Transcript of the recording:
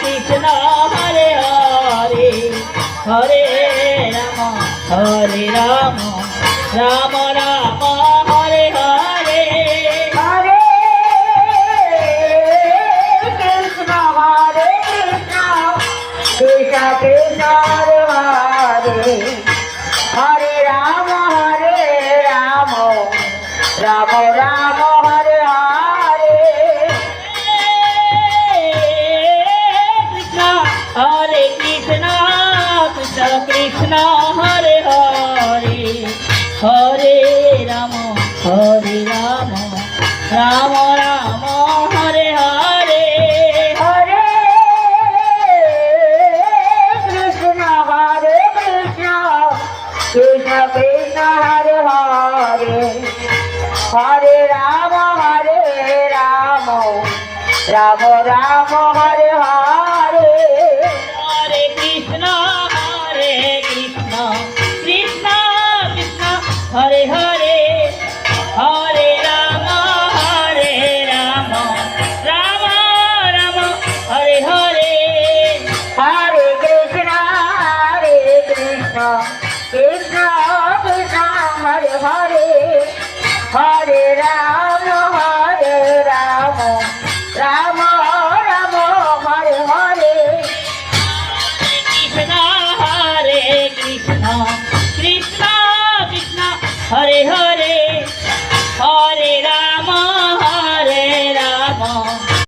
Krishna Hare Hare Hare Ram Ram Ram Hare Hare Hare Krishna Krishna Krishna Hare Hare Hare Ram Ram Ram Hare Hare Krishna Hare Krishna Krishna Krishna Hare Hare Hare Ram Ram Ram Hare Hare Hare Krishna Krishna Krishna Hare Hare Hare Ram Ram Ram Hare Hare